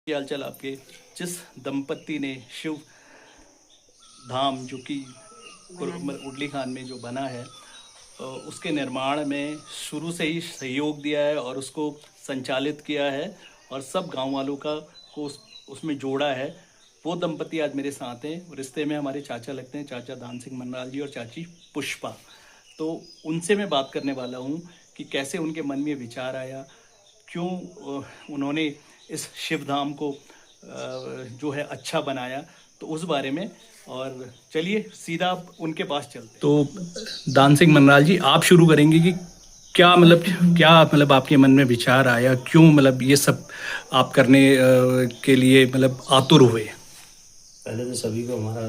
क्या हाल चाल आपके। जिस दंपत्ति ने शिव धाम जो कि उडली खान में जो बना है उसके निर्माण में शुरू से ही सहयोग दिया है और उसको संचालित किया है और सब गांव वालों का को उसमें जोड़ा है, वो दंपत्ति आज मेरे साथ हैं। रिश्ते में हमारे चाचा लगते हैं, चाचा दान सिंह मनराल जी और चाची पुष्पा। तो उनसे मैं बात करने वाला हूँ कि कैसे उनके मन में विचार आया, क्यों उन्होंने इस शिव धाम को जो है अच्छा बनाया, तो उस बारे में। और चलिए सीधा उनके पास चलते। तो दान सिंह मनराल जी, आप शुरू करेंगे कि क्या मतलब आपके मन में विचार आया, क्यों मतलब ये सब आप करने के लिए मतलब आतुर हुए। पहले तो सभी को हमारा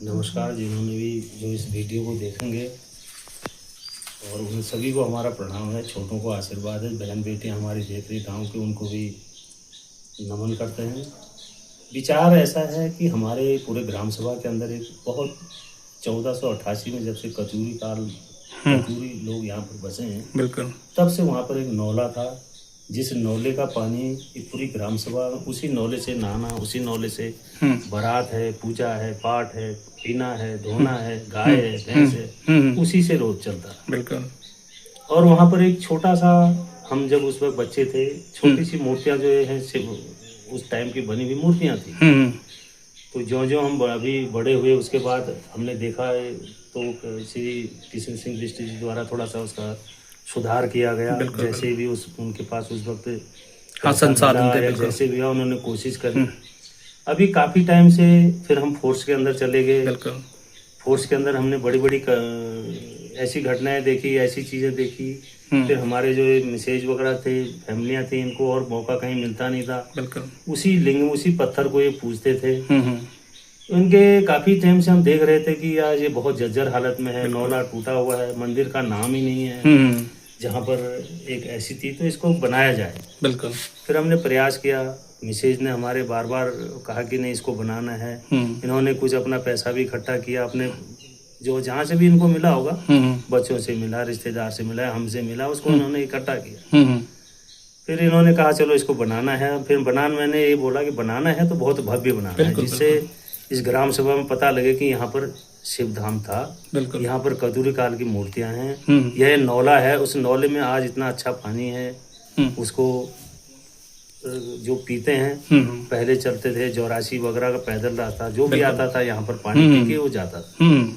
नमस्कार, जिन्होंने भी जो इस वीडियो को देखेंगे, और उन सभी को हमारा प्रणाम है। छोटों को आशीर्वाद है, बहन बेटियां हमारी देख रही गाँव के, उनको भी नमन करते हैं। विचार ऐसा है कि हमारे पूरे ग्राम सभा के अंदर एक बहुत 1488 में जब से कचूरी लोग यहाँ पर बसे हैं, बिल्कुल, तब से वहाँ पर एक नौला था, जिस नौले का पानी एक पूरी ग्राम सभा, उसी नौले से नहाना, उसी नौले से बारात है, पूजा है, पाठ है, पीना है, धोना है, गाय है, भैंस है, उसी से रोज चलता है। बिल्कुल। और वहाँ पर एक छोटा सा, हम जब उस वक्त बच्चे थे, छोटी सी मूर्तियाँ जो है उस टाइम की बनी हुई मूर्तियाँ थी। तो जो हम अभी बड़े हुए, उसके बाद हमने देखा है तो श्री किशन सिंह बिष्ट जी द्वारा थोड़ा सा उसका सुधार किया गया। जैसे भी उनके पास उस वक्त संसाधन थे, जैसे भी उन्होंने कोशिश करी। अभी काफ़ी टाइम से फिर हम फोर्स के अंदर चले गए। फोर्स के अंदर हमने बड़ी बड़ी ऐसी घटनाएं देखी, ऐसी चीज़ें देखी। फिर हमारे जो मिसेज वगैरह थे, फैमिलियां थी, इनको और मौका कहीं मिलता नहीं था। उसी लिंग, उसी पत्थर को ये पूजते थे। उनके काफ़ी टाइम से हम देख रहे थे कि आज ये बहुत जर्जर हालत में है, नौला टूटा हुआ है, मंदिर का नाम ही नहीं है जहाँ पर एक ऐसी थी, तो इसको बनाया जाए। बिल्कुल। फिर हमने प्रयास किया, मिसेज ने हमारे बार बार कहा कि नहीं, इसको बनाना है। इन्होंने कुछ अपना पैसा भी इकट्ठा किया, अपने जो जहाँ से भी इनको मिला होगा, बच्चों से मिला, रिश्तेदार से मिला, हमसे मिला, उसको इन्होंने इकट्ठा किया। फिर इन्होंने कहा चलो इसको बनाना है। फिर मैंने ये बोला कि बनाना है तो बहुत भव्य बनाना है, जिससे इस ग्राम सभा में पता लगे कि यहाँ पर शिव धाम था, यहाँ पर कदूरी काल की मूर्तियां हैं, यह नौला है, उस नौले में आज इतना अच्छा पानी है, उसको जो पीते हैं। पहले चलते थे, चौरासी वगैरह का पैदल रास्ता, जो भी आता था यहाँ पर पानी पी के वो जाता था।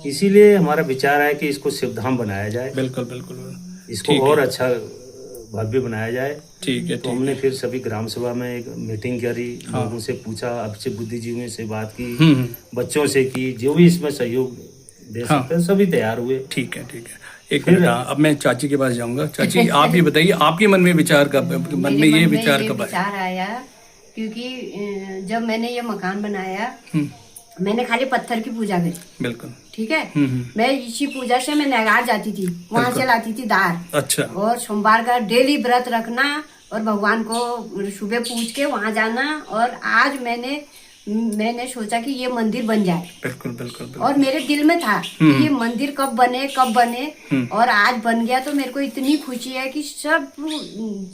इसीलिए हमारा विचार है कि इसको शिवधाम बनाया जाए। बिल्कुल। इसको और अच्छा भव्य बनाया जाए। ठीक है। तो हमने फिर सभी ग्राम सभा में एक मीटिंग करी, लोगों से पूछा, अच्छे बुद्धिजीवियों से बात की, बच्चों से की, जो भी इसमें सहयोग दे सकते हैं सभी तैयार हुए। ठीक है। एक मिनट, अब मैं चाची के पास जाऊंगा। चाची, आप ये बताइए, आपके मन में विचार कब ये विचार आया? क्योंकि जब मैंने ये मकान बनाया, मैंने खाली पत्थर की पूजा करी। बिल्कुल ठीक है। मैं इसी पूजा से मैं नगार जाती थी, वहाँ से लाती थी दार। अच्छा। और सोमवार का डेली व्रत रखना और भगवान को सुबह पूज के वहाँ जाना। और आज मैंने सोचा कि ये मंदिर बन जाए। बिल्कुल। और मेरे दिल में था कि ये मंदिर कब बने और आज बन गया। तो मेरे को इतनी खुशी है कि सब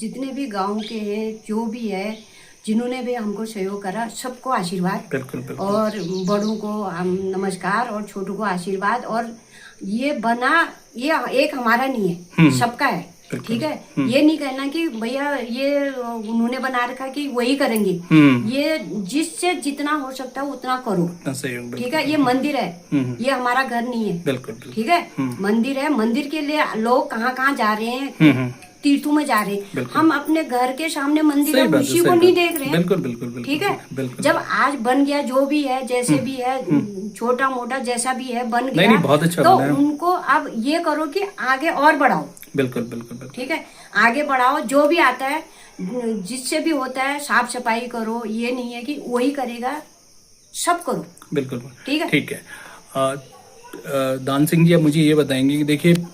जितने भी गांव के हैं, जो भी है, जिन्होंने भी हमको सहयोग करा, सबको आशीर्वाद। बिल्कुल। और बड़ों को नमस्कार और छोटों को आशीर्वाद। और ये बना, ये एक हमारा नहीं है, सबका है। ठीक है। ये नहीं कहना कि भैया ये उन्होंने बना रखा कि वही करेंगे। ये जिससे जितना हो सकता है उतना करो। ठीक है। ये मंदिर है, ये हमारा घर नहीं है। बिल्कुल। ठीक है। मंदिर है, मंदिर के लिए लोग कहाँ जा रहे हैं, तीर्थों में जा रहे हैं। हम अपने घर के सामने मंदिर है, उसी को नहीं देख रहे हैं। बिल्कुल। ठीक है। जब आज बन गया, जो भी है, जैसे भी है, छोटा मोटा जैसा भी है, बन गया। नहीं, बहुत अच्छा। तो उनको अब ये करो कि आगे और बढ़ाओ। बिल्कुल। ठीक है। आगे बढ़ाओ, जो भी आता है, जिससे भी होता है, साफ सफाई करो। ये नहीं है कि वही करेगा, सब करो। बिल्कुल। ठीक है। दान सिंह जी, अब मुझे ये बताएंगे कि देखिए,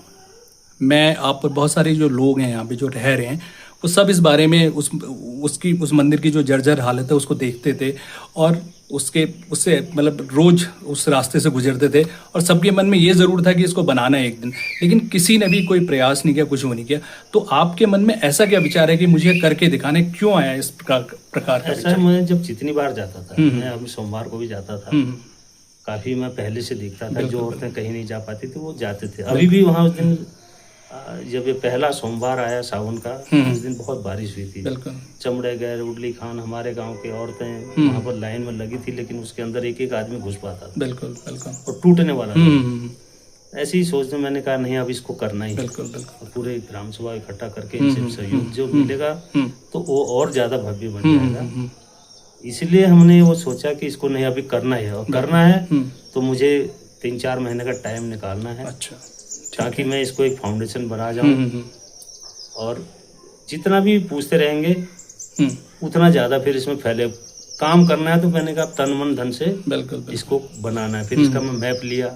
मैं आप पर बहुत सारे जो लोग हैं यहाँ पे जो रह रहे हैं, वो सब इस बारे में उस मंदिर की जो जर्जर हालत है उसको देखते थे। और उससे मतलब रोज उस रास्ते से गुजरते थे और सबके मन में ये ज़रूर था कि इसको बनाना है एक दिन, लेकिन किसी ने भी कोई प्रयास नहीं किया, कुछ वो नहीं किया। तो आपके मन में ऐसा क्या विचार है कि मुझे करके दिखाने, क्यों आया इस प्रकार का ऐसा विचार? मैं जब जितनी बार जाता था, मैं अभी सोमवार को भी जाता था, काफी मैं पहले से देखता था जो औरतें कहीं नहीं जा पाती थी वो जाते थे। अभी भी वहाँ उस दिन जब ये पहला सोमवार आया सावन का, उस दिन बहुत बारिश हुई थी। बिल्कुल। चमड़े गैर, उडली खान, हमारे गांव के औरतें वहाँ पर लाइन में लगी थी, लेकिन उसके अंदर एक एक आदमी घुस पाता था। बिल्कुल बिल्कुल। और टूटने वाला था। ऐसी ही सोच में मैंने कहा नहीं अब इसको करना ही। बिल्कुल बिल्कुल। पूरे ग्राम सभा इकट्ठा करके इनसे सहयोग जो मिलेगा तो वो और ज्यादा भव्य बन जाएगा। इसलिए हमने वो सोचा कि इसको नहीं अभी करना है, और करना है तो मुझे 3-4 महीने का टाइम निकालना है। अच्छा। ताकि मैं इसको एक फाउंडेशन बना जाऊं, और जितना भी पूछते रहेंगे उतना ज्यादा फिर इसमें फैले। काम करना है तो मैंने कहा तन मन धन से बिल्कुल इसको बनाना है। फिर इसका मैं मैप लिया,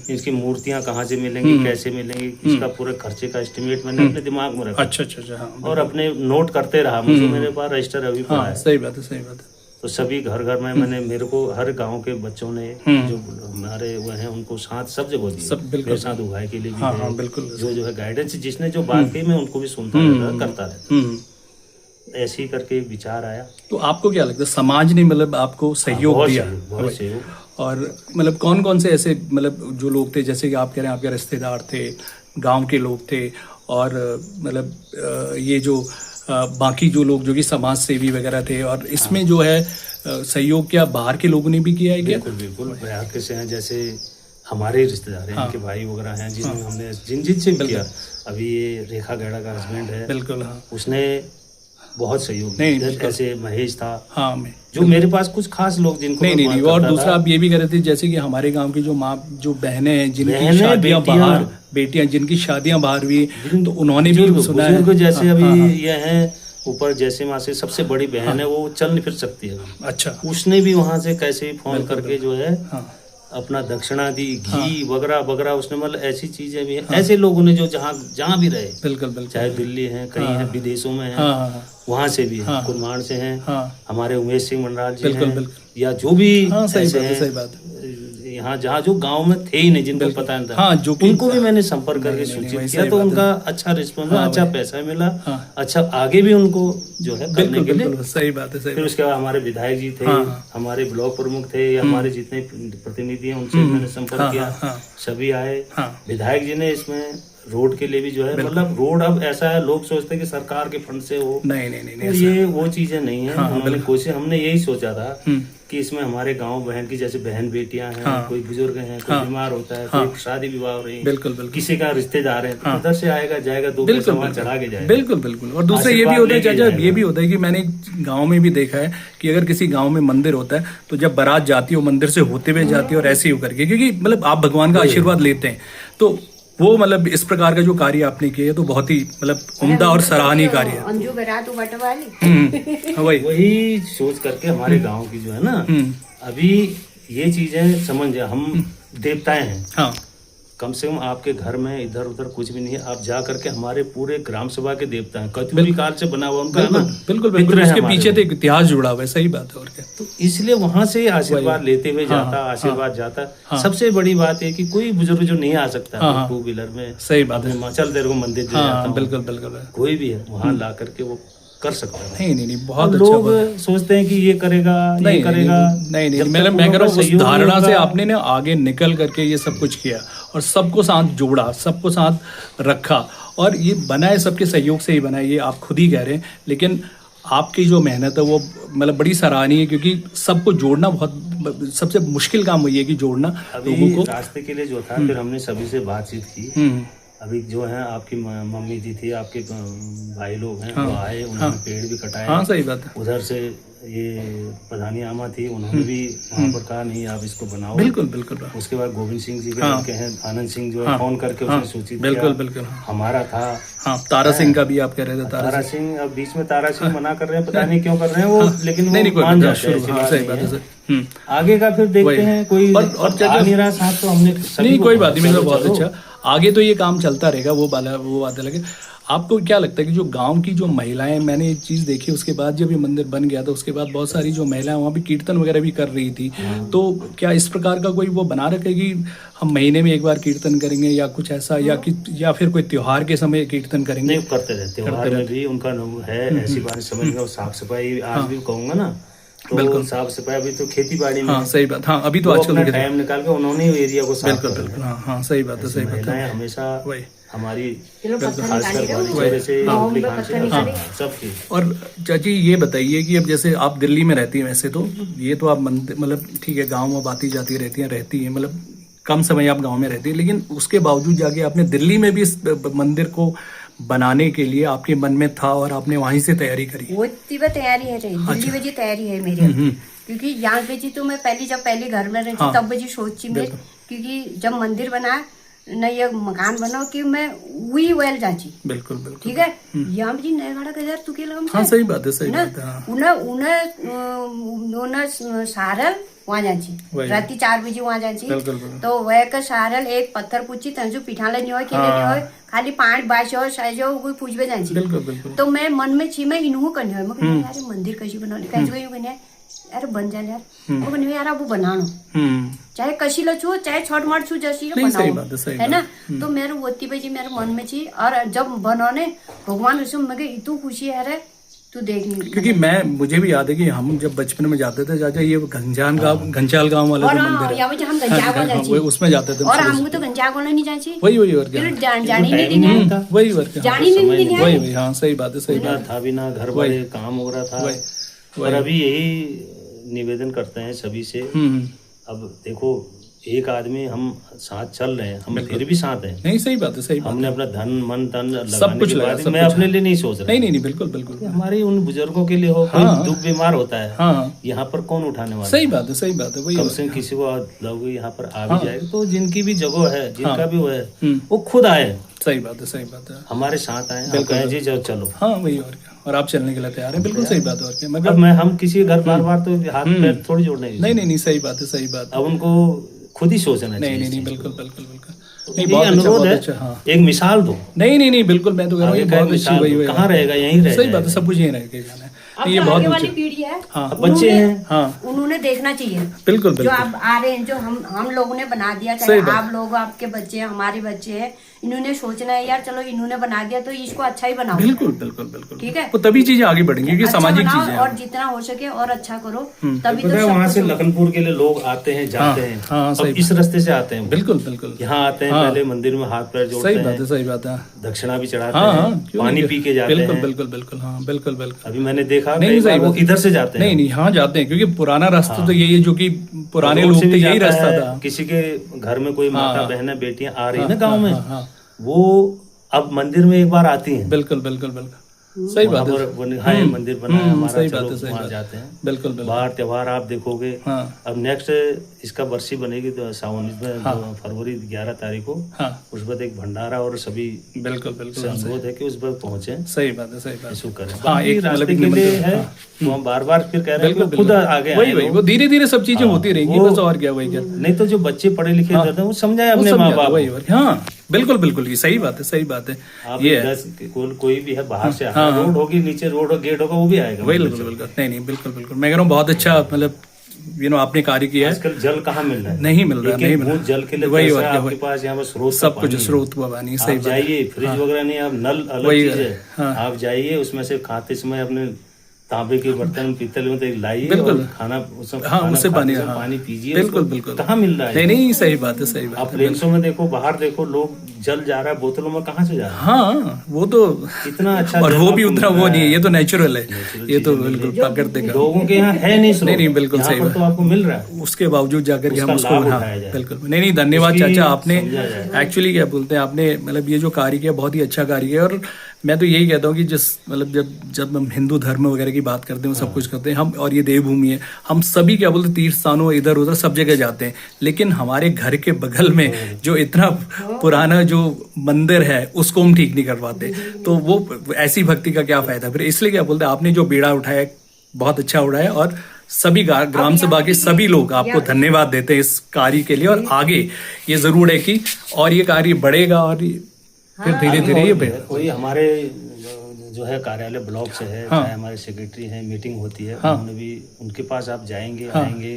इसकी मूर्तियां कहाँ से मिलेंगी, कैसे मिलेंगी, इसका पूरे खर्चे का एस्टिमेट मैंने अपने दिमाग में रखा। अच्छा। हाँ, और अपने नोट करते रहा। मुझे मेरे पास रजिस्टर अभी पड़ा है। सही बात है। तो सभी घर घर में मैंने, मेरे को हर गांव के बच्चों ने जो हमारे वो हैं उनको साथ सब जगह दिए। मेरे साथ उगाई के लिए भी है। बिल्कुल। जो है गाइडेंस, जिसने जो बात की मैं उनको भी सुनता रहता, करता रहता। ऐसे ही करके विचार आया। तो आपको क्या लगता है समाज ने मतलब आपको सहयोग दिया? बहुत सहयोग। और मतलब कौन कौन से ऐसे मतलब जो लोग थे, जैसे कि आप कह रहे हैं आपके रिश्तेदार थे, गांव के लोग थे, और मतलब ये जो बाकी जो लोग जो कि समाज सेवी वगैरह थे, और इसमें जो है सहयोग क्या बाहर के लोगों ने भी किया है क्या? बिल्कुल। बाहर के से हैं, जैसे हमारे रिश्तेदार हैं, इनके भाई वगैरह हैं, जिन्हें हमने जिन से किया। अभी ये रेखा गैड़ा का हस्बैंड है, बिल्कुल, उसने बहुत सहयोग दिया। जैसे महेश था, जो मेरे पास कुछ खास लोग जिनको नहीं। और दूसरा आप ये भी कह रहे थे जैसे कि हमारे गांव की जो माँ, जो बहनें हैं जिनकी शादियां बाहर, बेटियां जिनकी शादियां बाहर हुई, तो उन्होंने भी सुना है। जैसे अभी ये है ऊपर, जैसे माँ से सबसे बड़ी बहन है, वो चल नहीं फिर सकती है। अच्छा। उसने भी वहां से कैसे फोन करके जो है अपना दक्षिणा दी, घी वगैरह वगैरह, उसने मतलब ऐसी चीजें भी हैं। ऐसे लोगों ने जो जहाँ भी रहे, बिल्कुल, चाहे दिल्ली है, कहीं है, विदेशों में है, वहां से भी है, कुरमाड़ से हैं, हमारे उमेश सिंह मंडराल जी हैं, या जो भी ऐसे हैं यहाँ जहाँ जो गांव में थे ही नहीं, जिनको पता नहीं था, जो उनको भी मैंने संपर्क करके सूचित किया। तो उनका अच्छा रिस्पॉन्स, अच्छा पैसा मिला, अच्छा आगे भी उनको जो है करने के लिए। सही बात है। फिर उसके बाद हमारे विधायक जी थे, हमारे ब्लॉक प्रमुख थे, या हमारे जितने प्रतिनिधि हैं उनसे मैंने संपर्क किया, सभी आए। विधायक जी ने इसमें रोड के लिए भी जो है, मतलब रोड अब ऐसा है, लोग सोचते हैं कि सरकार के फंड से हो, नहीं, ये वो चीजें नहीं है। उन्होंने कोशिश, हमने यही सोचा था कि इसमें हमारे गांव बहन की, जैसे बहन बेटियां हैं, कोई बुजुर्ग हैं, कोई बीमार होता है, कोई शादी विवाह हो रही है, बिल्कुल, किसी का रिश्तेदार है, तो उधर से आएगा जाएगा, 2 पैसा वहाँ चढ़ा के जाएगा। बिल्कुल। और दूसरा ये भी होता है चाचा, ये भी होता है कि मैंने गाँव में भी देखा है कि अगर किसी गाँव में मंदिर होता है तो जब बारात जाती है वो मंदिर से होते हुए जाती है, और ऐसे ही करके, क्योंकि मतलब आप भगवान का आशीर्वाद लेते हैं, तो वो मतलब इस प्रकार का जो कार्य आपने किया है तो बहुत ही मतलब उम्दा और सराहनीय कार्य है। अंजू बारात वाली वही सोच करके हमारे गांव की जो है ना, अभी ये चीजें समझ, हम देवताएं हैं, कम से कम आपके घर में इधर उधर कुछ भी नहीं है, आप जा करके हमारे पूरे ग्राम सभा के देवता हैं, कत्यूरी काल से बना हुआ उनका, बिल्कुल इसके पीछे तो एक इतिहास जुड़ा हुआ है। सही बात है। और क्या, तो इसलिए वहां से आशीर्वाद लेते हुए जाता, आशीर्वाद जाता। सबसे बड़ी बात है कि कोई बुजुर्ग जो नहीं आ सकता 2 व्हीलर में, सही बात है, चल तेरे को मंदिर बिल्कुल कोई भी है, वहाँ ला करके वो कर सकता है। नहीं, बहुत लोग सोचते हैं कि ये करेगा, नहीं करेगा। नहीं, मैं कह रहा हूँ उस धारणा से आपने ना आगे निकल करके ये सब कुछ किया, और सबको साथ जोड़ा, सबको साथ रखा, और ये बना है सबके सहयोग से ही बना है, ये आप खुद ही कह रहे हैं। लेकिन आपकी जो मेहनत है वो मतलब बड़ी सराहनीय है, क्योंकि सबको जोड़ना बहुत सबसे मुश्किल काम वही है कि जोड़ना लोगों को। रास्ते के लिए जो था, फिर हमने सभी से बातचीत की। अभी जो है आपकी मम्मी जी थी, आपके भाई लोग हैं, वो आए, उन्होंने पेड़ भी कटाए। सही बात है। उधर से ये प्रधानी आमा थी, उन्होंने भी वहाँ पर कहा नहीं आप इसको बनाओ। बिल्कुल। उसके बाद गोविंद सिंह जी के लड़के हैं, आनंद सिंह, जो है फोन करके उसने सूचित किया। बिल्कुल। हमारा था तारा सिंह का भी आप कह रहे थे। तारा सिंह, अब बीच में तारा सिंह मना कर रहे हैं, पता नहीं क्यों कर रहे हैं वो, लेकिन वो मान जाते हैं। आगे का फिर देखते हैं। कोई और नहीं रहा साहब, तो हमने नहीं, कोई बात नहीं, मेरा बहुत अच्छा। आगे तो ये काम चलता रहेगा, वो बात अलग है। आपको क्या लगता है कि जो गांव की जो महिलाएं, मैंने एक चीज़ देखी उसके बाद जब ये मंदिर बन गया तो उसके बाद बहुत सारी जो महिलाएं वहाँ भी कीर्तन वगैरह भी कर रही थी, तो क्या इस प्रकार का कोई वो बना रखे कि हम महीने में एक बार कीर्तन करेंगे या कुछ ऐसा, या फिर कोई त्योहार के समय कीर्तन करेंगे? नहीं, करते रहते, त्योहार में भी उनका है ऐसी बात समझ लो। साफ सफाई आज भी कहूँगा ना, तो साफ सफाई अभी तो खेती बाड़ी में, हाँ सही बात, हाँ अभी तो आजकल टाइम निकाल के उन्होंने एरिया को साफ बिल्कुल बिल्कुल, हाँ हाँ सही बात है, सही बात है। हमेशा वही हमारी वही सबकी। और चाची ये बताइए कि अब जैसे आप दिल्ली में रहती हैं, वैसे तो ये तो आप मतलब ठीक है गांव में आती जाती रहती हैं, मतलब कम समय आप गांव में रहती है, लेकिन उसके बावजूद जाके आपने दिल्ली में भी इस मंदिर को बनाने के लिए आपके मन में था और आपने वहीं से तैयारी करी? वो तीव्र तैयारी है, दिल्ली में जी तैयारी है मेरी, क्योंकि यहाँ पे जी तो मैं जब पहले घर में रहती तब जी सोची मैं, क्योंकि जब मंदिर बना न ये मकान बनो कि मैं वही वेल जाची। बिल्कुल बिल्कुल, ठीक है। यहाँ जी नया गाड़ा का तू के लगा, हाँ सही बात है, सही बात है। उन्हें सारल वहाँ जाची, राती 4 बजे वहाँ जाची, तो वह का सारल एक पत्थर पूछी तंजू पिठाले नहीं हो, खेले नहीं हो, खाली 5 बाश हो साइजो कोई पूछबे जाची। तो मैं मन में छी मैं इनहू करने हो, मैं यार मंदिर कैसी बनाने, कैसे यूं करने यार बन जाए यार, वो बने यार अब बनानो, चाहे कशी लचू चाहे छोट मोट छू जैसी बनाओ, है ना। तो मेरे वोती पे जी मेरे मन में छी, और जब बनाने भगवान उसमें मगे इतू खुशी है रे तू देख नहीं। क्योंकि मुझे भी याद है कि हम जब बचपन में जाते थे चाचा, ये घंचाल गांव वाला जो मंदिर है उसमें जाते थे, और हमको तो घंचाल को नहीं जाची, वही और क्या जानी नहीं देंगे, वही और क्या जानी नहीं देंगे, वही हाँ सही बात है, सही बात था भी ना, घर वाले काम हो रहा था। और अभी यही निवेदन करते हैं सभी से, अब देखो एक आदमी हम साथ चल रहे हैं, हम फिर भी साथ हैं। नहीं सही बात है, सही बात। हमने अपना धन मन तन सब कुछ लगा, मैं अपने लिए नहीं सोच रहा। नहीं बिल्कुल बिल्कुल, हमारे उन बुजुर्गों के लिए हो, कोई दुख बीमार होता है, हाँ यहाँ पर कौन उठाने वाला? सही बात है, सही बात है। वही कम से किसी को लोग यहाँ पर आ भी जाएगा, तो जिनकी भी जगह है, जिनका भी वो है, वो खुद आए। सही बात है, सही बात है, हमारे साथ आए, बिल्कुल जी जाओ चलो, हाँ वही और क्या, और आप चलने के लिए तैयार हैं, बिल्कुल सही बात है। और क्या मतलब मैं हम किसी घर बार तो हाथ पैर थोड़ी जोड़ने, नहीं सही बात है, सही बात। अब उनको खुद ही सोचना चाहिए। नहीं बिल्कुल बिल्कुल बिल्कुल, नहीं बहुत अनुरोध है, एक मिसाल दो। नहीं बिल्कुल, मैं तो कह रहा हूँ बहुत अच्छी वही कहाँ रहेगा, यहीं रहेगा। सही बात है, सब कुछ यहीं रह के जाना है। ये बहुत वाली पीढ़ी है, बच्चे हैं, हाँ उन्होंने देखना चाहिए, बिल्कुल जो आप आ रहे हैं, जो हम लोगों ने बना दिया, चाहे आप लोग, आपके बच्चे हैं, हमारे बच्चे हैं, इन्होंने सोचना है यार चलो इन्होंने बना दिया तो इसको अच्छा ही बनाओ। बिल्कुल बिल्कुल बिल्कुल, ठीक है, तो तभी चीजें आगे बढ़ेंगी, क्योंकि सामाजिक चीजें, और जितना हो सके और अच्छा करो, तभी तो वहाँ से लखनपुर के लिए लोग आते हैं जाते हैं, अब इस रास्ते से आते हैं, बिल्कुल बिल्कुल, यहाँ आते हैं, पहले मंदिर में हाथ पैर जोड़ते हैं, सही बात है, सही बात है, दक्षिणा भी चढ़ाते हैं, पानी पी के जाते हैं, बिल्कुल बिल्कुल, हाँ बिल्कुल बिल्कुल। अभी मैंने देखा वो इधर से जाते हैं, नहीं हाँ जाते हैं, क्योंकि पुराना रास्ता तो यही है, जो कि पुराने लोग थे यही रास्ता था। किसी के घर में कोई माता बहनें बेटियां आ रही है ना गाँव में, वो अब मंदिर में एक बार आती हैं। बिल्कुल बिल्कुल बिल्कुल, सही बात है, मंदिर बना है हमारा, सही बात है, सही वहाँ जाते हैं। बिल्कुल बाहर त्योहार आप देखोगे, अब नेक्स्ट इसका बरसी बनेगी तो सावन में, फरवरी 11 तारीख को, उस वक्त एक भंडारा और सभी बिल्कुल अनुरोध है कि उस वक्त पहुंचे। सही बात है, सही बात करें। एक रास्ते के लिए है, तो हम बार फिर कह रहे हैं खुद आगे, वही वो धीरे धीरे सब चीजें होती रहेंगी, बस और क्या, वही क्या। नहीं तो जो बच्चे पढ़े लिखे रहते हैं वो समझाए अपने माँ बाप, वही और हाँ बिल्कुल, ये सही बात है, सही बात है। ये कोई भी है बाहर से, रोड होगी, नीचे रोड और गेट होगा, वो भी आएगा। बिल्कुल, नहीं बिल्कुल, मैं कह रहा हूँ बहुत अच्छा, मतलब आपने कार्य किया है। आजकल जल कहाँ मिल रहा है? नहीं मिल रहा, जल के लिए वही आपके पास यहाँ पर स्रोत, सब कुछ स्रोत हुआ पानी, सही जाइए, फ्रिज वगैरह नहीं, आप नल अलग चीज है, आप जाइए उसमें से खाते समय अपने तांबे के बर्तन पीतल में लाइए, बिल्कुल खाना उससे पानी पीजिए, बिल्कुल कहाँ मिल रहा है? नहीं सही बात है, सही बात है। आप प्लेन्सों में देखो, बाहर देखो, लोग जल जा रहा है बोतलों में, कहाँ से जा रहा है? हाँ वो तो इतना अच्छा, और वो भी उतना वो नहीं है, ये तो नेचुरल है, ये तो बिल्कुल प्राकृतिक है, लोगों के यहाँ है नहीं, बिल्कुल सही बात, तो आपको मिल रहा है, उसके बावजूद जाकर के हम उसको, बिल्कुल नहीं धन्यवाद चाचा, आपने एक्चुअली क्या बोलते हैं, आपने मतलब ये जो कार्य किया बहुत ही अच्छा कार्य किया। और मैं तो यही कहता हूँ कि मतलब जब हम हिंदू धर्म वगैरह की बात करते हैं, सब कुछ करते हैं हम, और ये देवभूमि है, हम सभी क्या बोलते हैं तीर्थ स्थानों इधर उधर सब जगह जाते हैं, लेकिन हमारे घर के बगल में जो इतना पुराना जो मंदिर है उसको हम ठीक नहीं कर पाते, तो वो ऐसी भक्ति का क्या फायदा फिर। इसलिए क्या बोलते हैं, आपने जो बीड़ा उठाया बहुत अच्छा उठाया, और सभी ग्राम सभा के सभी लोग आपको धन्यवाद देते हैं इस कार्य के लिए, और आगे ये जरूर है कि और ये कार्य बढ़ेगा और फिर धीरे धीरे ये कोई हमारे जो है कार्यालय ब्लॉक से है, चाहे हमारे सेक्रेटरी हैं, मीटिंग होती है, उन्होंने भी उनके पास आप जाएंगे आएंगे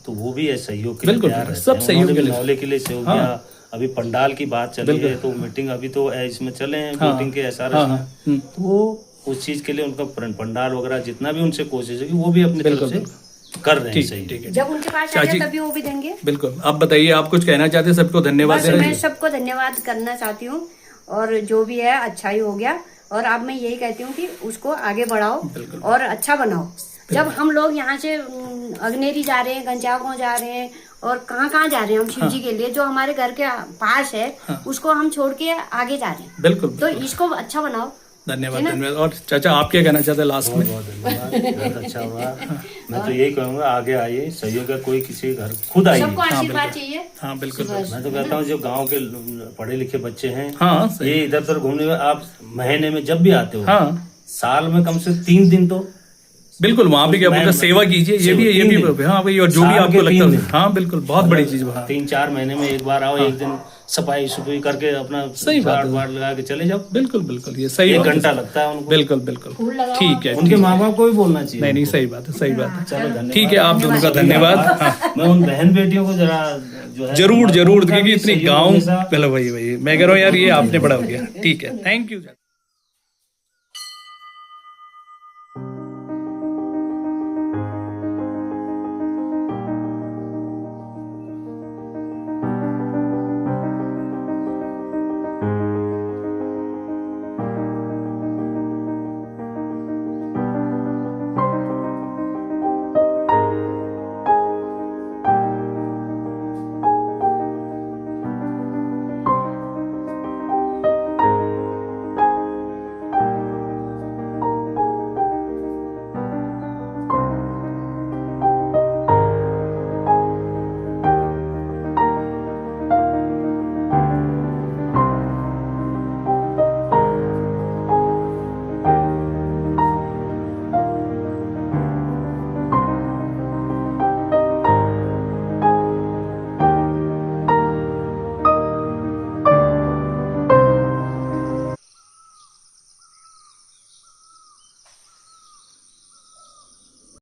तो वो भी है सहयोग के लिए तैयार रहते हैं। सब सहयोग के लिए, मौले के लिए सहयोग किया। अभी पंडाल की बात चली है तो मीटिंग अभी तो इसमें चले हैं वोटिंग के SRS में, तो वो उस चीज के लिए उनका पंडाल वगैरह जितना भी उनसे कोशिश है कि वो भी अपनी तरफ से कर रहे हैं। सही, जब उनके पास आएगा तभी वो भी देंगे। बिल्कुल। आप बताइए, आप कुछ कहना चाहते हैं? सबको धन्यवाद दे रहे हैं। मैं सबको धन्यवाद करना चाहती हूँ, और जो भी है अच्छा ही हो गया, और अब मैं यही कहती हूँ कि उसको आगे बढ़ाओ और अच्छा बनाओ। जब हम लोग यहाँ से अग्नेरी जा रहे हैं, गंजागांव जा रहे हैं, और कहाँ कहाँ जा रहे हैं हम शिव जी के लिए, जो हमारे घर के पास है उसको हम छोड़ के आगे जा रहे हैं। बिल्कुल। तो इसको अच्छा बनाओ। धन्यवाद, धन्यवाद। और चाचा आप क्या कहना चाहते हैं लास्ट में? बहुत धन्यवाद, बहुत अच्छा हुआ। मैं तो यही कहूँगा आगे आइए, सहयोग है, कोई किसी घर खुद आइए, सबको आशीर्वाद चाहिए। हाँ बिल्कुल। मैं तो कहता हूँ जो गांव के पढ़े लिखे बच्चे हैं, हाँ ये इधर उधर घूमने में, आप महीने में जब भी आते हो, हाँ साल में कम से 3 दिन तो बिल्कुल वहाँ भी क्या बोलते हैं, सेवा कीजिए। ये भी हाँ भाई, और जो भी आपको लगता है, हाँ बिल्कुल, बहुत बड़ी चीज वहाँ। 3-4 महीने में एक बार आओ, एक दिन सफाई सुफाई करके अपना सही बात लगा के चले जाओ। बिल्कुल बिल्कुल, ये सही 1 घंटा लगता है उनको। बिल्कुल बिल्कुल, ठीक है। उनके माँ बाप को भी बोलना चाहिए। नहीं सही बात है, सही बात है। चलो धन्यवाद। ठीक है, आप दोनों का धन्यवाद। मैं उन बहन बेटियों को जरा जो है जरूर क्योंकि इतनी गाँव, चलो वही मैं कह रहा हूँ यार, ये आपने बड़ा हो गया। ठीक है, थैंक यू।